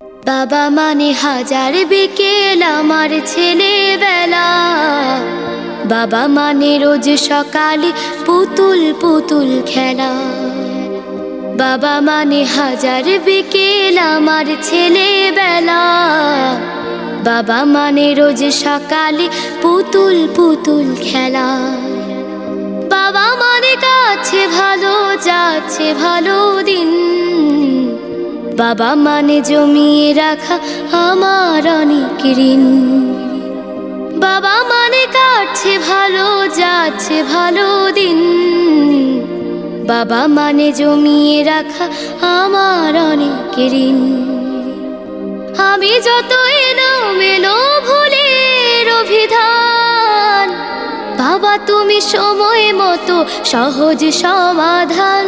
বাবা মানে হাজার বিকেল আমার ছেলেবেলা, বাবা মানে রোজ সকালে পুতুল পুতুল খেলা। বাবা মানে হাজার বিকেল আমার ছেলেবেলা, বাবা মানে রোজ সকালে পুতুল পুতুল খেলা। বাবা মানে কাছে ভালো যাচ্ছে ভালো দিন, বাবা মানে জমিয়ে রাখা আমার অনেক ঋণ। বাবা মানে কাটছে ভালো যাচ্ছে ভালো দিন, বাবা মানে জমিয়ে রাখা আমার অনেক ঋণ। আমি যত এলোমেলো ভুলের অভিধান, বাবা তুমি সময় মতো সহজ সমাধান।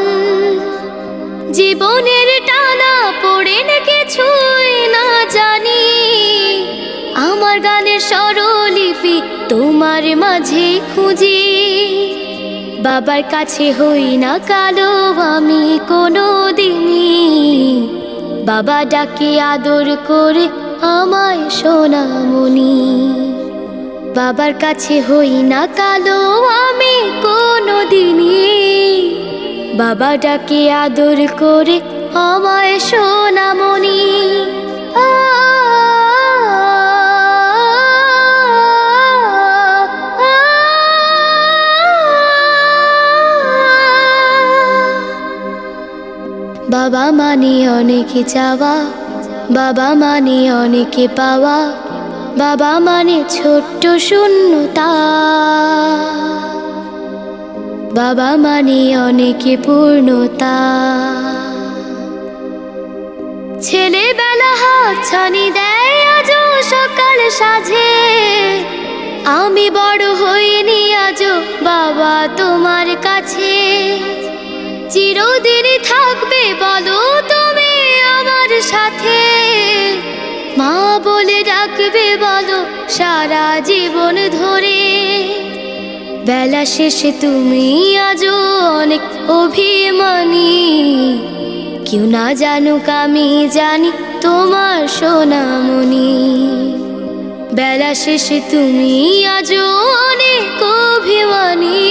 জীবনের টানা পড়ে কিছুই না জানি, আমার গানের স্বরলিপি তোমার মাঝে খুঁজি। বাবার কাছে হই না কালো আমি কোনো দিনই, বাবা ডাকে আদর করে আমায় সোনামণি। বাবার কাছে হই না কালো আমি কোনো দিনই, বাবা ডাকে আদর করে আমায় সোনামণি। বাবা মানে অনেক চাওয়া, বাবা মানে অনেক পাওয়া, বাবা মানে ছোট্ট শূন্যতা। বাবা মানে অনেক পূর্ণতা। ছেলেবেলা হাতছানি দেয় আজও সকাল সাজে, আমি বড় হইনি আজও বাবা তোমার কাছে। চিরদিন থাকবে বলো তুমি আমার সাথে, মা বলে ডাকবে বলো সারা জীবন ধরে। বেলা শেষে তুমি আজও অনেক অভিমানী, কেউ না জানুক আমি জানি তোমার সোনামণি। বেলা শেষে তুমি আজও অনেক অভিমানী,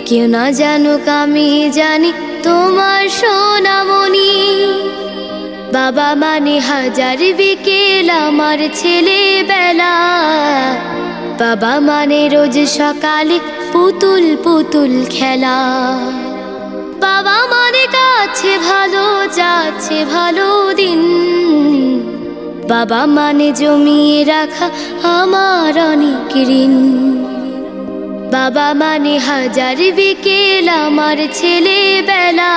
কেউ না জানুক আমি জানি তোমার সোনামণি। বাবা মানে হাজার বিকেল আমার ছেলেবেলা, বাবা মানে রোজ সকালে পুতুল পুতুল খেলা। বাবা মানে কাছে ভালো যাচ্ছে ভালো দিন, বাবা মানে জমিয়ে রাখা আমার অনেক ঋণ। বাবা মানে হাজার বিকেল আমার ছেলেবেলা,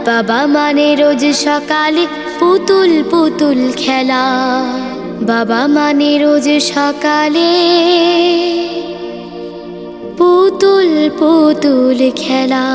বাবা মানে রোজ সকালে পুতুল পুতুল খেলা। বাবা মানে রোজ সকালে পুতুল পুতুল খেলা।